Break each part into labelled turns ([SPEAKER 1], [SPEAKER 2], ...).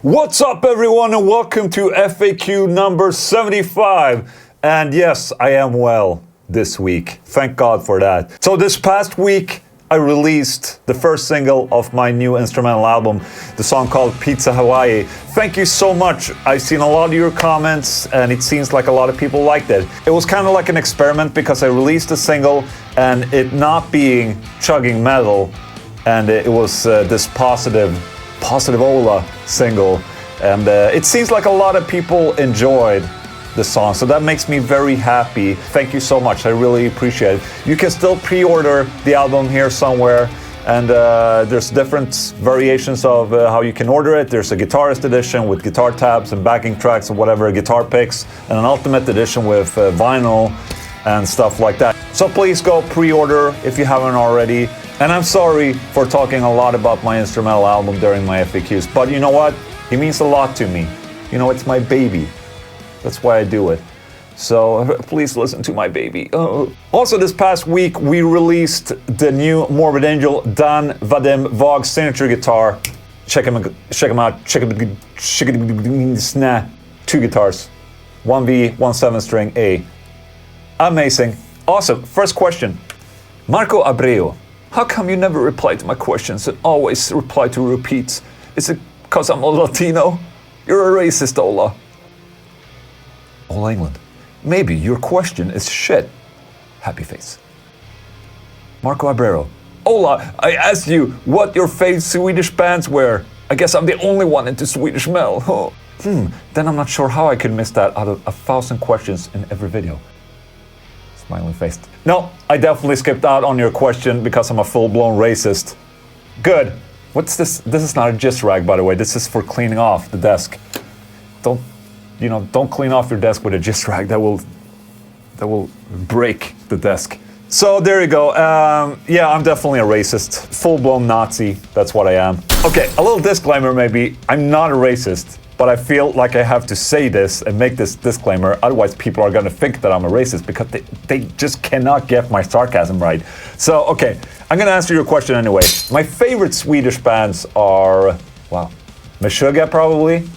[SPEAKER 1] What's up, everyone, and welcome to FAQ number 75. And yes, I am well this week. Thank God for that. So this past week, I released the first single of my new instrumental album, the song called Pizza Hawaii. Thank you so much. I've seen a lot of your comments, and it seems like a lot of people liked it. It was kind of like an experiment because I released a single, and it not being chugging metal, and it was this positive Ola single, and it seems like a lot of people enjoyed the song, so that makes me very happy. Thank you so much, I really appreciate it. You can still pre-order the album here somewhere, and there's different variations of how you can order it. There's a guitarist edition with guitar tabs and backing tracks and whatever, guitar picks, and an ultimate edition with vinyl and stuff like that. So please go pre-order if you haven't already. And I'm sorry for talking a lot about my instrumental album during my FAQs, but you know what? It means a lot to me. You know, it's my baby. That's why I do it. So please listen to my baby. Oh. Also this past week, we released the new Morbid Angel Dan Vadim Vog signature guitar. Check him out. Check it. Two guitars. 1V, 1 7-string A. Amazing. Awesome. First question. Marco Abreu. How come you never reply to my questions and always reply to repeats? Is it because I'm a Latino? You're a racist, Ola. Ola Englund. Maybe your question is shit. Happy face. Marco Abreu. Ola, I asked you what your favorite Swedish bands were. I guess I'm the only one into Swedish metal. Then I'm not sure how I could miss that out of 1,000 questions in every video. Smiling face. No, I definitely skipped out on your question because I'm a full-blown racist. Good. What's this? This is not a gist rag, by the way. This is for cleaning off the desk. Don't clean off your desk with a gist rag. That will break the desk. So there you go. Yeah, I'm definitely a racist. Full-blown Nazi. That's what I am. Okay, a little disclaimer maybe. I'm not a racist, but I feel like I have to say this and make this disclaimer, otherwise people are gonna think that I'm a racist because they just cannot get my sarcasm right. So, okay, I'm gonna answer your question anyway. My favorite Swedish bands are, well, Meshuggah probably,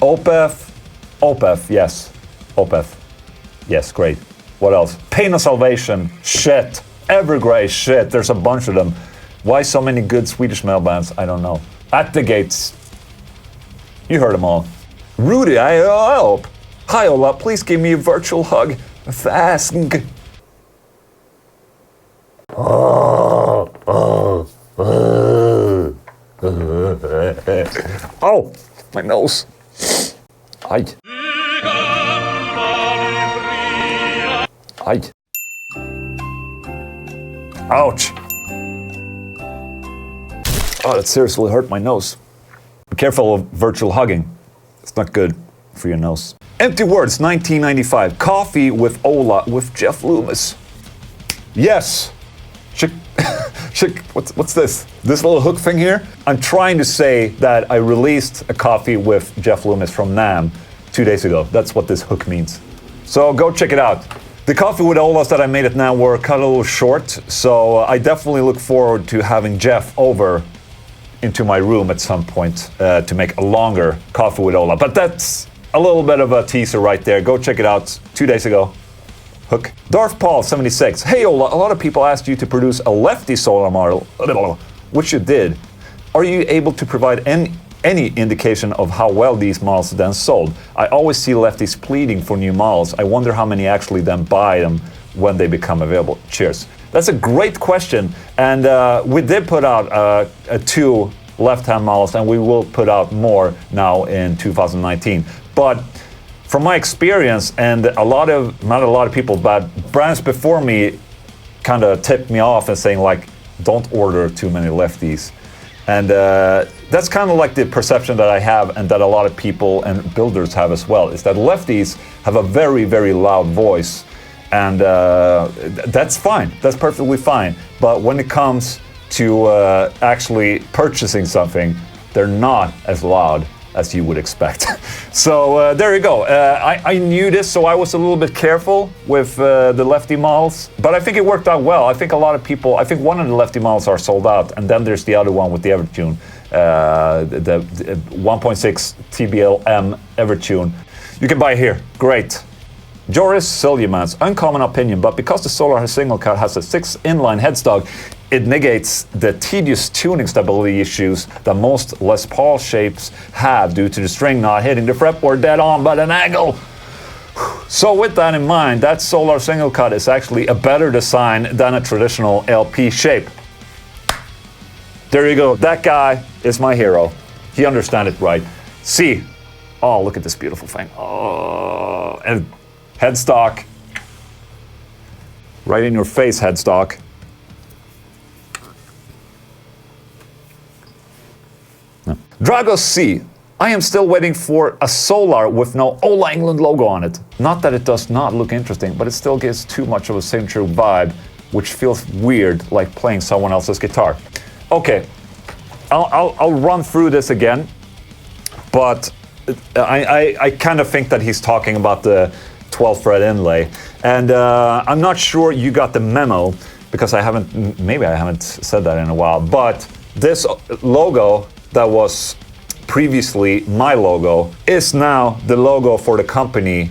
[SPEAKER 1] Opeth, yes, Opeth, yes, great. What else? Pain of Salvation, shit, Evergrey, shit, there's a bunch of them. Why so many good Swedish metal bands? I don't know. At the Gates. You heard them all. Rudy, I hope. Hi, Ola, please give me a virtual hug. Fast. Oh, my nose. Ay. Ay. Ouch. Oh, that seriously hurt my nose. Be careful of virtual hugging. It's not good for your nose. Empty Words, 1995. Coffee with Ola with Jeff Loomis. Yes. What's this? This little hook thing here? I'm trying to say that I released a coffee with Jeff Loomis from NAMM 2 days ago. That's what this hook means. So go check it out. The coffee with Olas that I made at NAMM were cut a little short, so I definitely look forward to having Jeff over into my room at some point to make a longer coffee with Ola. But that's a little bit of a teaser right there. Go check it out. 2 days ago. Hook. Darth Paul 76. Hey Ola, a lot of people asked you to produce a lefty solar model, which you did. Are you able to provide any indication of how well these models then sold? I always see lefties pleading for new models. I wonder how many actually then buy them when they become available. Cheers. That's a great question, and we did put out 2 left-hand models, and we will put out more now in 2019. But from my experience, and not a lot of people, but brands before me kind of tipped me off and saying like, don't order too many lefties. And that's kind of like the perception that I have, and that a lot of people and builders have as well, is that lefties have a very, very loud voice. And that's fine, that's perfectly fine. But when it comes to actually purchasing something, they're not as loud as you would expect. So there you go. I knew this, so I was a little bit careful with the lefty models, but I think it worked out well. I think a lot of people, I think one of the lefty models are sold out, and then there's the other one with the Evertune the 1.6 TBLM Evertune. You can buy here. Great. Joris Silverman's uncommon opinion, but because the Solar single cut has a 6 inline headstock, it negates the tedious tuning stability issues that most Les Paul shapes have due to the string not hitting the fretboard dead on but an angle. So with that in mind, that Solar single cut is actually a better design than a traditional LP shape. There you go. That guy is my hero. He understands it right. See. Oh, look at this beautiful thing. Oh, and headstock. Right in your face, headstock. No. Dragos C. I am still waiting for a Solar with no Ola Englund logo on it. Not that it does not look interesting, but it still gives too much of a signature vibe, which feels weird, like playing someone else's guitar. Okay, I'll run through this again, but I kind of think that he's talking about the 12 fret inlay, and I'm not sure you got the memo because maybe I haven't said that in a while, but this logo that was previously my logo is now the logo for the company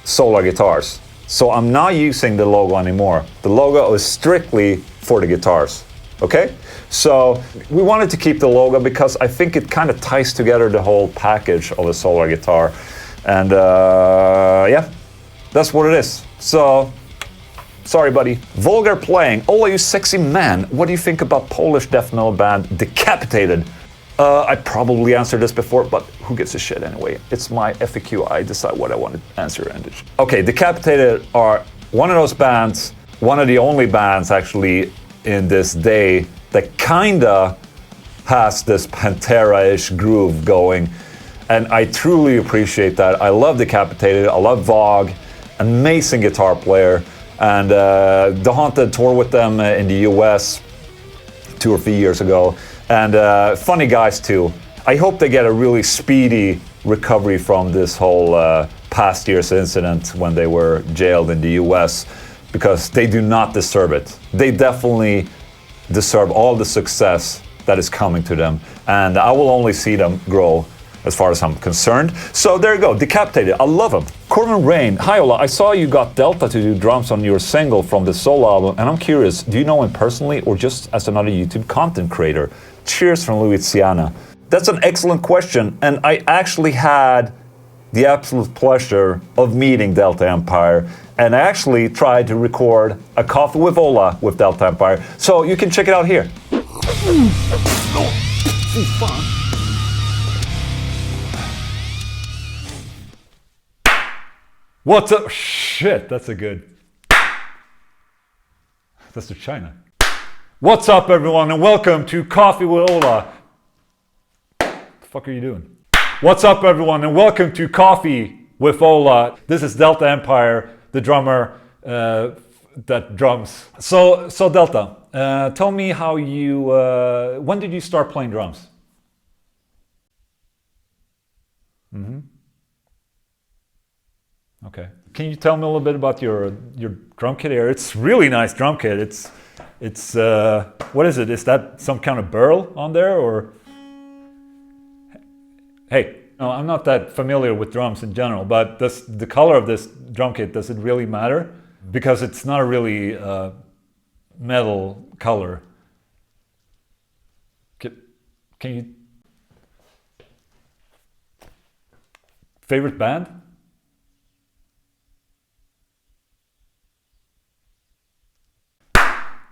[SPEAKER 1] Solar Guitars. So I'm not using the logo anymore. The logo is strictly for the guitars. Okay? So we wanted to keep the logo because I think it kind of ties together the whole package of a Solar guitar. And yeah, that's what it is. So, sorry buddy. Vulgar Playing. Ola, you sexy man. What do you think about Polish death metal band Decapitated? I probably answered this before, but who gives a shit anyway? It's my FAQ. I decide what I want to answer. Okay, Decapitated are one of those bands, one of the only bands actually in this day that kinda has this Pantera-ish groove going, and I truly appreciate that. I love Decapitated, I love Vogue, amazing guitar player, and the Haunted tour with them in the US 2 or 3 years ago, and funny guys too. I hope they get a really speedy recovery from this whole past year's incident when they were jailed in the US, because they do not deserve it. They definitely deserve all the success that is coming to them, and I will only see them grow as far as I'm concerned. So there you go, Decapitated, I love them. Corbin Rain, hi Ola, I saw you got Delta to do drums on your single from the solo album, and I'm curious, do you know him personally or just as another YouTube content creator? Cheers from Louisiana. That's an excellent question, and I actually had the absolute pleasure of meeting Delta Empire, and I actually tried to record a Coffee with Ola with Delta Empire, so you can check it out here. What's up? Shit, that's a good... That's to China. What's up everyone, and welcome to Coffee with Ola. What the fuck are you doing? What's up everyone, and welcome to Coffee with Ola. This is Delta Empire, the drummer that drums. So Delta, tell me how you, when did you start playing drums? Okay. Can you tell me a little bit about your drum kit here? It's really nice drum kit. It's what is it? Is that some kind of burl on there, or? Hey, no, I'm not that familiar with drums in general, but the color of this drum kit, does it really matter? Because it's not a really metal color. Can you... Favorite band?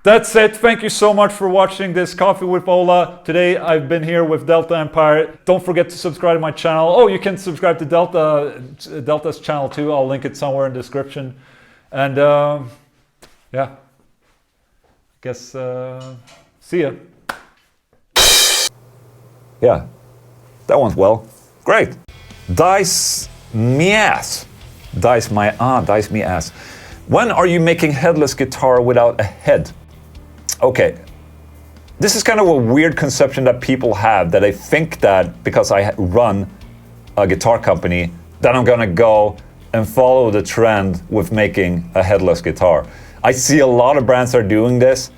[SPEAKER 1] That's it. Thank you so much for watching this Coffee with Ola. Today I've been here with Delta Empire. Don't forget to subscribe to my channel. Oh, you can subscribe to Delta's channel too. I'll link it somewhere in the description. And yeah, I guess see ya. Yeah, that went well. Great. Dice me ass. Dice me ass. When are you making headless guitar without a head? Okay, this is kind of a weird conception that people have, that they think that because I run a guitar company, that I'm gonna go and follow the trend with making a headless guitar. I see a lot of brands are doing this.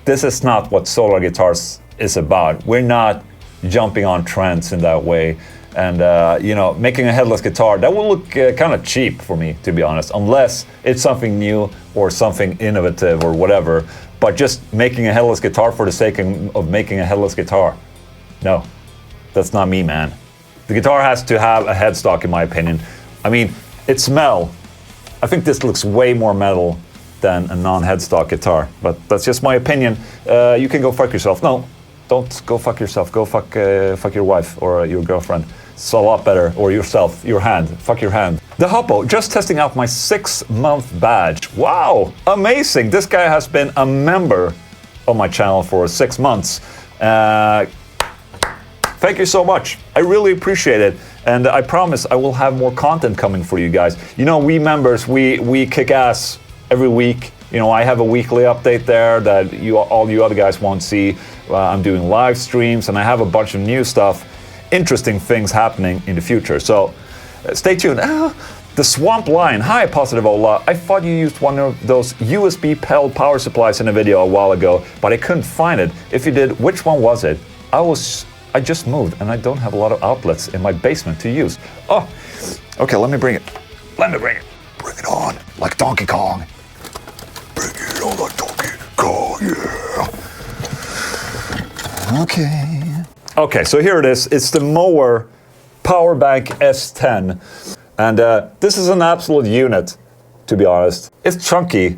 [SPEAKER 1] This is not what Solar Guitars is about. We're not jumping on trends in that way. And, you know, making a headless guitar, that will look kind of cheap for me, to be honest, unless it's something new or something innovative or whatever. But just making a headless guitar for the sake of making a headless guitar, no, that's not me, man. The guitar has to have a headstock, in my opinion. I mean, it's metal. I think this looks way more metal than a non-headstock guitar, but that's just my opinion. You can go fuck yourself. No, don't go fuck yourself. Go fuck your wife or your girlfriend. It's a lot better. Or yourself, your hand. Fuck your hand. The Hoppo, just testing out my 6-month badge. Wow, amazing. This guy has been a member of my channel for 6 months. Thank you so much. I really appreciate it. And I promise I will have more content coming for you guys. You know, we members, we kick ass every week. You know, I have a weekly update there that all you other guys won't see. I'm doing live streams and I have a bunch of new stuff, interesting things happening in the future. So stay tuned. The Swamp Lion. Hi, Positive Ola. I thought you used one of those USB PEL power supplies in a video a while ago, but I couldn't find it. If you did, which one was it? I just moved and I don't have a lot of outlets in my basement to use. Oh, okay, let me bring it. Let me bring it. Bring it on, like Donkey Kong. Bring it on like Donkey Kong, yeah. Okay. Okay, so here it is. It's the Mower Power Bank S10. And this is an absolute unit, to be honest. It's chunky,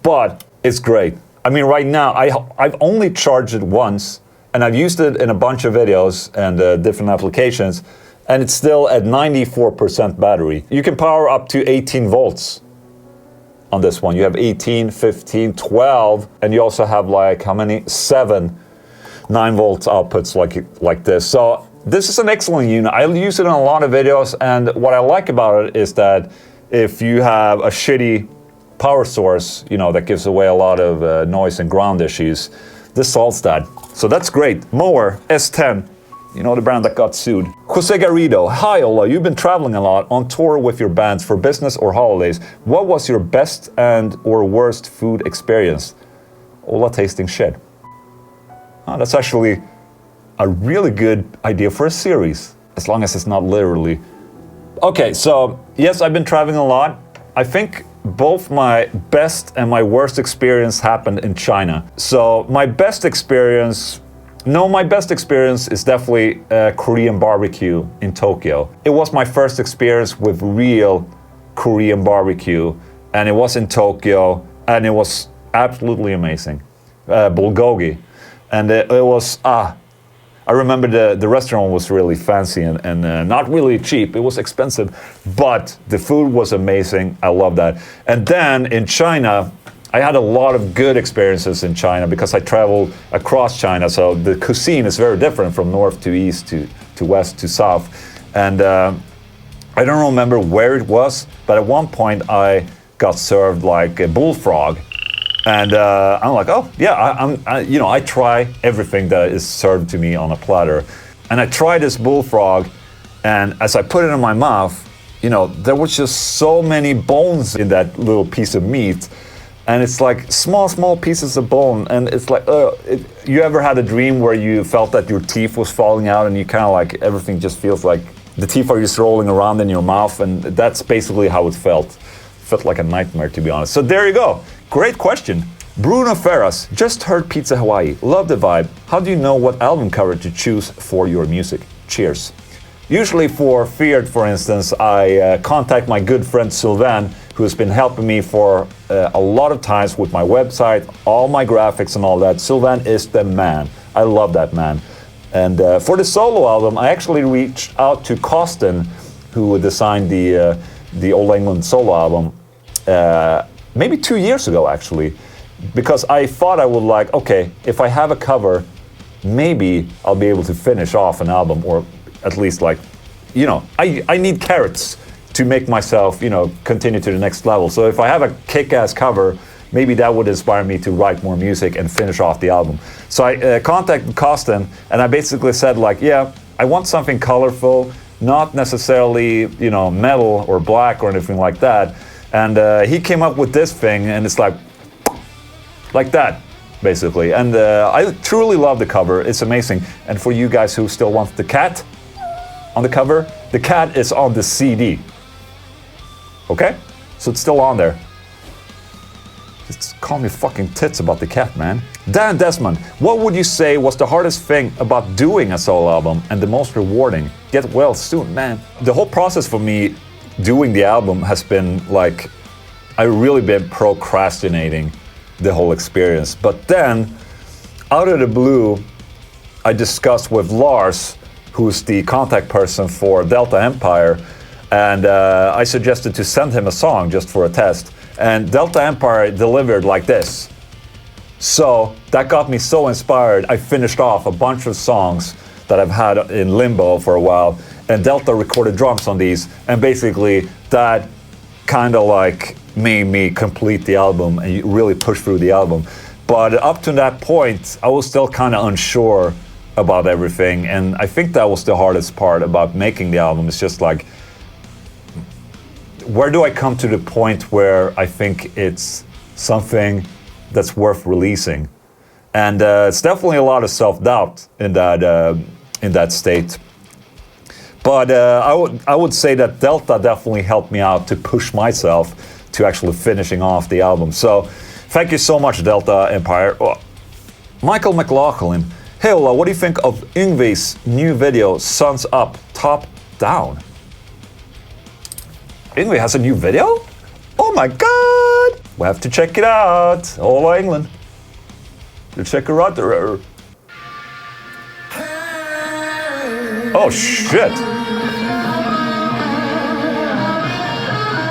[SPEAKER 1] but it's great. I mean, right now, I've only charged it once, and I've used it in a bunch of videos and different applications, and it's still at 94% battery. You can power up to 18 volts on this one. You have 18, 15, 12, and you also have like, how many? 7 9-volt outputs like this. So this is an excellent unit. I use it in a lot of videos, and what I like about it is that if you have a shitty power source, you know, that gives away a lot of noise and ground issues, this solves that. So that's great. Mower S10, you know, the brand that got sued. Jose Garrido, hi Ola, you've been traveling a lot on tour with your bands for business or holidays. What was your best and or worst food experience? Ola tasting shit. Oh, that's actually a really good idea for a series, as long as it's not literally. Okay, so yes, I've been traveling a lot. I think both my best and my worst experience happened in China. So my best experience is definitely Korean barbecue in Tokyo. It was my first experience with real Korean barbecue, and it was in Tokyo, and it was absolutely amazing. Bulgogi. And it was, I remember the restaurant was really fancy and not really cheap. It was expensive, but the food was amazing. I love that. And then in China, I had a lot of good experiences in China because I traveled across China. So the cuisine is very different from north to east to west to south. And I don't remember where it was, but at one point I got served like a bullfrog. And I'm like, oh yeah, I try everything that is served to me on a platter. And I tried this bullfrog, and as I put it in my mouth, you know, there was just so many bones in that little piece of meat. And it's like small pieces of bone. And it's like, you ever had a dream where you felt that your teeth was falling out and you kind of like, everything just feels like the teeth are just rolling around in your mouth? And that's basically how it felt. Felt like a nightmare, to be honest. So there you go. Great question. Bruno Ferras, just heard Pizza Hawaii. Love the vibe. How do you know what album cover to choose for your music? Cheers. Usually for Feared, for instance, I contact my good friend Sylvain, who has been helping me for a lot of times with my website, all my graphics and all that. Sylvain is the man. I love that man. And for the solo album, I actually reached out to Costin, who designed the Old Englund solo album, maybe 2 years ago actually, because I thought I would like, okay, if I have a cover, maybe I'll be able to finish off an album, or at least like, you know, I need carrots to make myself, you know, continue to the next level. So if I have a kick-ass cover, maybe that would inspire me to write more music and finish off the album. So I contacted Costin, and I basically said like, yeah, I want something colorful, not necessarily, you know, metal or black or anything like that. And he came up with this thing, and it's like that. basically. And I truly love the cover. It's amazing. And for you guys who still want the cat on the cover, the cat is on the CD. Okay? So it's still on there. Just call me fucking tits about the cat, man. Dan Desmond, what would you say was the hardest thing about doing a solo album and the most rewarding? Get well soon, man. The whole process for me doing the album has been like, I've really been procrastinating the whole experience. But then, out of the blue, I discussed with Lars, who's the contact person for Delta Empire, and I suggested to send him a song just for a test. And Delta Empire delivered like this. So that got me so inspired. I finished off a bunch of songs that I've had in limbo for a while, and Delta recorded drums on these, and basically that kind of like made me complete the album and really push through the album. But up to that point, I was still kind of unsure about everything, and I think that was the hardest part about making the album. It's just like, where do I come to the point where I think it's something that's worth releasing? And it's definitely a lot of self-doubt in that state. But I would say that Delta definitely helped me out to push myself to actually finishing off the album. So thank you so much, Delta Empire. Oh. Michael McLaughlin, hey Ola, what do you think of Yngwie's new video, Suns Up, Top Down? Yngwie has a new video? Oh my god! We have to check it out. Ola Englund. You check her out. Oh shit!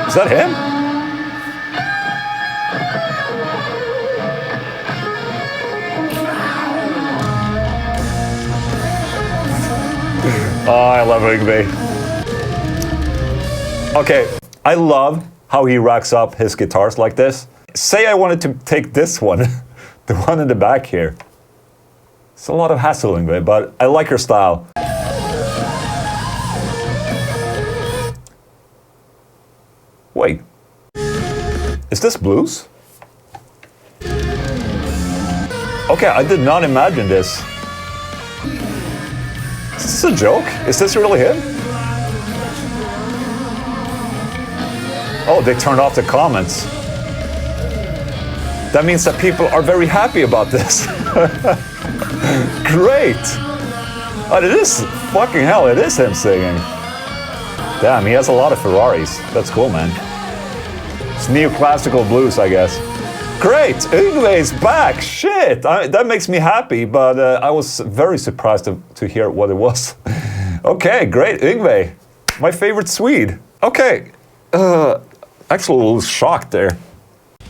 [SPEAKER 1] Is that him? Oh, I love Yngwie. Okay, I love how he racks up his guitars like this. Say I wanted to take this one, the one in the back here. It's a lot of hassle, Yngwie, but I like your style. Wait, is this blues? Okay, I did not imagine this. Is this a joke? Is this really him? Oh, they turned off the comments. That means that people are very happy about this. Great! Oh, it is, fucking hell, it is him singing. Damn, he has a lot of Ferraris. That's cool, man. It's neoclassical blues, I guess. Great! Yngwie's back! Shit! That makes me happy, but I was very surprised to hear what it was. Okay, great, Yngwie. My favorite Swede. Okay. Actually a little shocked there.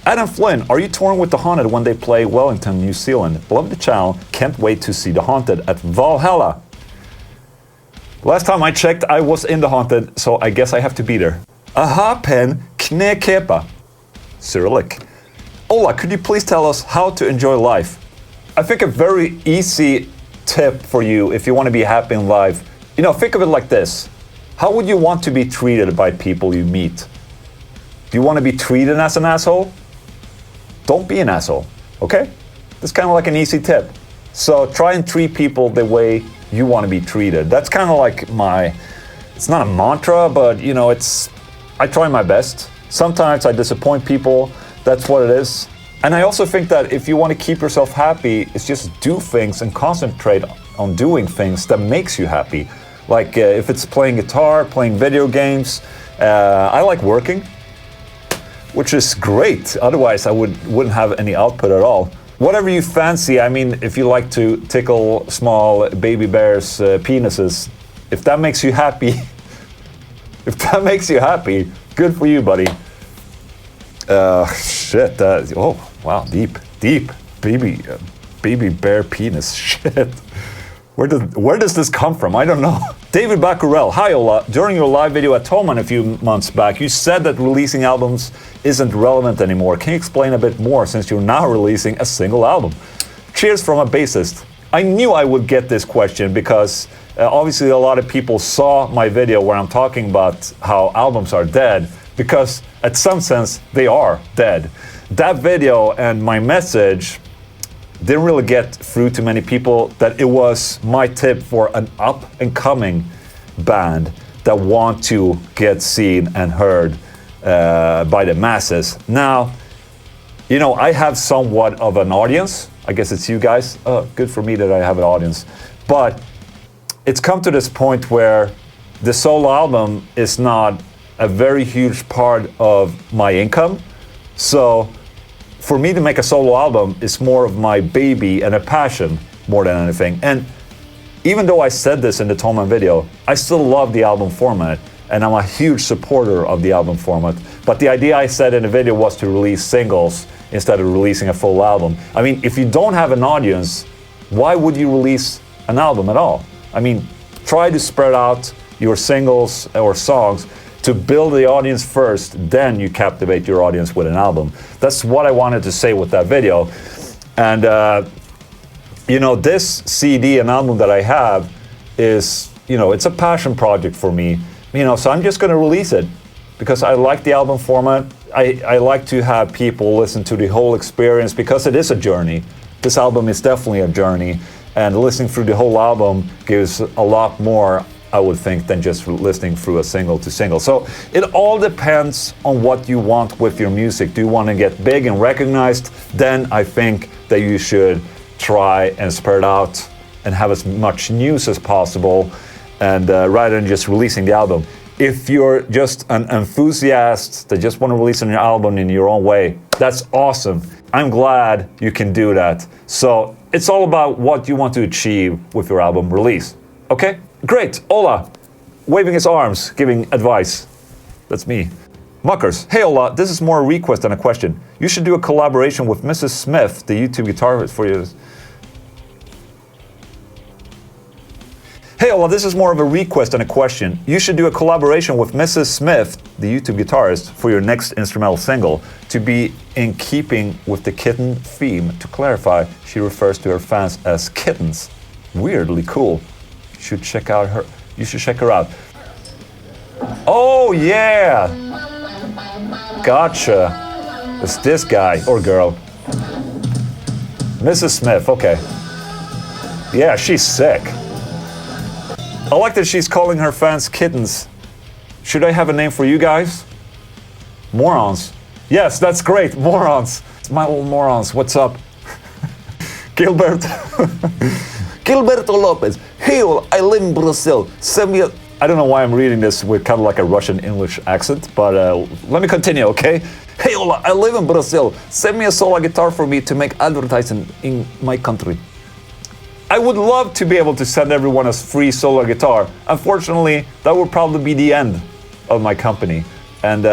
[SPEAKER 1] Adam Flynn, are you touring with The Haunted when they play Wellington, New Zealand? Love the channel, can't wait to see The Haunted at Valhalla. Last time I checked, I was in The Haunted, so I guess I have to be there. Aha pen knekepa. Cyrillic. Ola, could you please tell us how to enjoy life? I think a very easy tip for you if you want to be happy in life, you know, think of it like this. How would you want to be treated by people you meet? Do you want to be treated as an asshole? Don't be an asshole, okay? That's kind of like an easy tip. So try and treat people the way you want to be treated. That's kind of like it's not a mantra, but you know, I try my best. Sometimes I disappoint people, that's what it is. And I also think that if you want to keep yourself happy, it's just do things and concentrate on doing things that makes you happy. Like if it's playing guitar, playing video games, I like working, which is great. Otherwise, I wouldn't have any output at all. Whatever you fancy, I mean, if you like to tickle small baby bears' penises, if that makes you happy, good for you, buddy. Shit, oh, wow, deep, baby bear penis, shit. Where does this come from? I don't know. David Bacurel, hi Ola. During your live video at Toman a few months back, you said that releasing albums isn't relevant anymore. Can you explain a bit more since you're now releasing a single album? Cheers from a bassist. I knew I would get this question because obviously a lot of people saw my video where I'm talking about how albums are dead, because at some sense they are dead. That video and my message didn't really get through to many people that it was my tip for an up-and-coming band that want to get seen and heard by the masses. Now, you know, I have somewhat of an audience. I guess it's you guys. Good for me that I have an audience. But it's come to this point where the solo album is not a very huge part of my income. So for me to make a solo album is more of my baby and a passion more than anything. And even though I said this in the Toman video, I still love the album format, and I'm a huge supporter of the album format. But the idea I said in the video was to release singles instead of releasing a full album. I mean, if you don't have an audience, why would you release an album at all? I mean, try to spread out your singles or songs to build the audience first, then you captivate your audience with an album. That's what I wanted to say with that video. And you know, this CD and album that I have is, you know, it's a passion project for me. You know, so I'm just gonna release it because I like the album format. I like to have people listen to the whole experience because it is a journey. This album is definitely a journey, and listening through the whole album gives a lot more, I would think, than just listening through a single to single. So it all depends on what you want with your music. Do you want to get big and recognized? Then I think that you should try and spread out and have as much news as possible, and rather than just releasing the album. If you're just an enthusiast that just want to release an album in your own way, that's awesome. I'm glad you can do that. So it's all about what you want to achieve with your album release. Okay? Great. Ola, waving his arms, giving advice. That's me. Muckers. Hey Ola, this is more a request than a question. You should do a collaboration with Mrs. Smith, the YouTube guitarist for you. Hey Ola, this is more of a request than a question. You should do a collaboration with Mrs. Smith, the YouTube guitarist, for your next instrumental single, to be in keeping with the kitten theme. To clarify, she refers to her fans as kittens. Weirdly cool. You should check her out. Oh yeah! Gotcha. It's this guy or girl. Mrs. Smith, okay. Yeah, she's sick. I like that she's calling her fans kittens. Should I have a name for you guys? Morons. Yes, that's great, morons. It's my little morons, what's up? Gilbert. Gilberto Lopez. Hey, I live in Brazil. Send me a... I don't know why I'm reading this with kind of like a Russian-English accent, but let me continue, okay? Hey, Ola, I live in Brazil. Send me a solo guitar for me to make advertising in my country. I would love to be able to send everyone a free solo guitar. Unfortunately, that would probably be the end of my company. And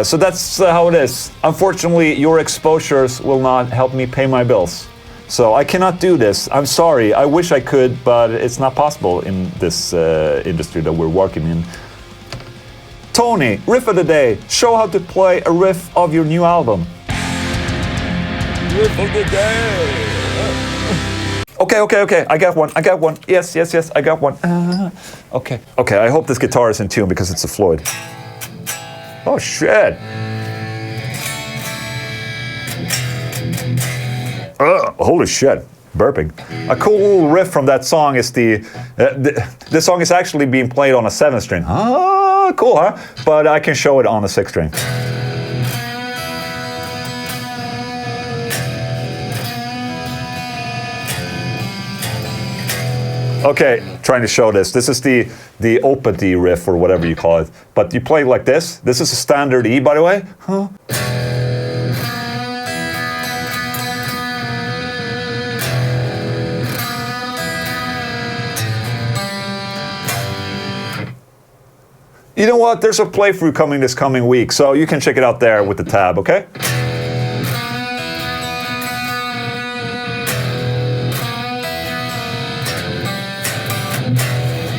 [SPEAKER 1] so that's how it is. Unfortunately, your exposures will not help me pay my bills. So I cannot do this. I'm sorry. I wish I could, but it's not possible in this industry that we're working in. Tony, riff of the day. Show how to play a riff of your new album. Riff of the day. Okay. I got one. Yes, I got one. Okay, I hope this guitar is in tune because it's a Floyd. Oh, shit. Holy shit. Burping. A cool little riff from that song is this song is actually being played on a 7-string. Ah, cool, huh? But I can show it on the 6-string. Okay, trying to show this. This is the Opeth riff or whatever you call it. But you play like this. This is a standard E, by the way. Huh? You know what? There's a playthrough coming this coming week, so you can check it out there with the tab, okay?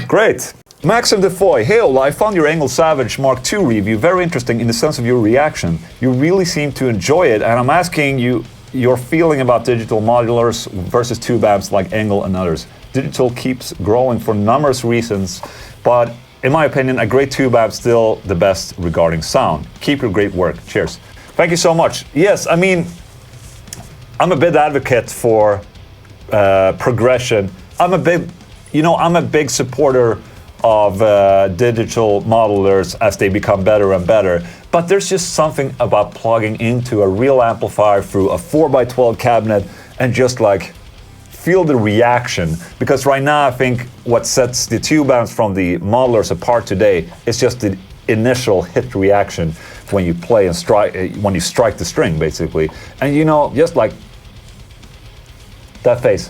[SPEAKER 1] Great. Maxim Defoy, hey Ola, I found your Englund Savage Mark II review very interesting in the sense of your reaction. You really seem to enjoy it, and I'm asking you your feeling about digital modulars versus tube amps like Englund and others. Digital keeps growing for numerous reasons, but in my opinion, a great tube amp still the best regarding sound. Keep your great work. Cheers. Thank you so much. Yes, I mean, I'm a big advocate for progression. I'm a big supporter of digital modelers as they become better and better. But there's just something about plugging into a real amplifier through a 4x12 cabinet and just like feel the reaction. Because right now I think what sets the tube amps from the modelers apart today is just the initial hit reaction when you play and strike, when you strike the string basically. And you know, just like that face.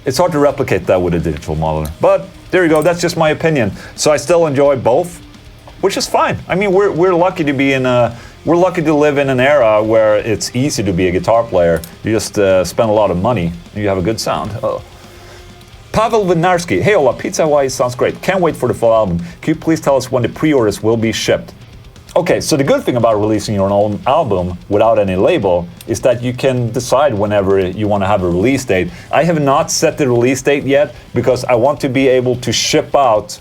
[SPEAKER 1] It's hard to replicate that with a digital modeler. But there you go, that's just my opinion. So I still enjoy both, which is fine. I mean, we're lucky to be in a, we're lucky to live in an era where it's easy to be a guitar player. You just spend a lot of money and you have a good sound. Oh. Pavel Winarski, hey Ola, Pizza Hawaii sounds great. Can't wait for the full album. Can you please tell us when the pre-orders will be shipped? Okay, so the good thing about releasing your own album without any label is that you can decide whenever you want to have a release date. I have not set the release date yet because I want to be able to ship out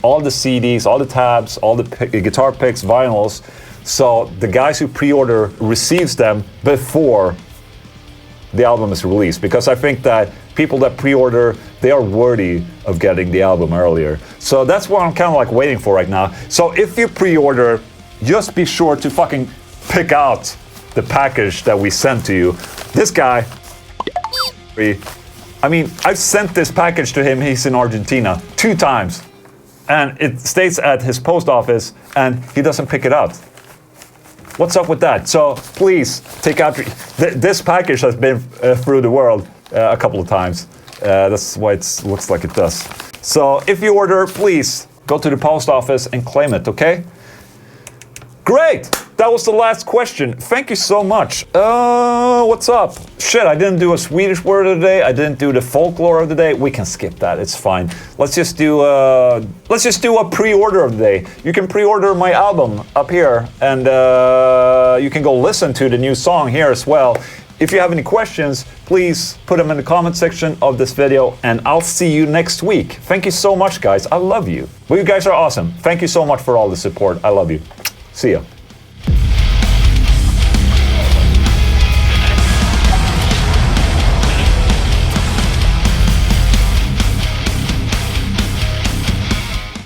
[SPEAKER 1] all the CDs, all the tabs, all the guitar picks, vinyls, so the guys who pre-order receives them before the album is released, because I think that people that pre-order, they are worthy of getting the album earlier. So that's what I'm kind of like waiting for right now. So if you pre-order, just be sure to fucking pick out the package that we sent to you. This guy, I mean, I've sent this package to him, he's in Argentina, 2 times. And it stays at his post office and he doesn't pick it up. What's up with that? So please take out, this package has been through the world a couple of times. That's why it looks like it does. So if you order, please go to the post office and claim it, okay? Great! That was the last question. Thank you so much. What's up? Shit, I didn't do a Swedish word of the day. I didn't do the folklore of the day. We can skip that. It's fine. Let's just do a pre-order of the day. You can pre-order my album up here, and you can go listen to the new song here as well. If you have any questions, please put them in the comment section of this video, and I'll see you next week. Thank you so much, guys. I love you. Well, you guys are awesome. Thank you so much for all the support. I love you. See ya.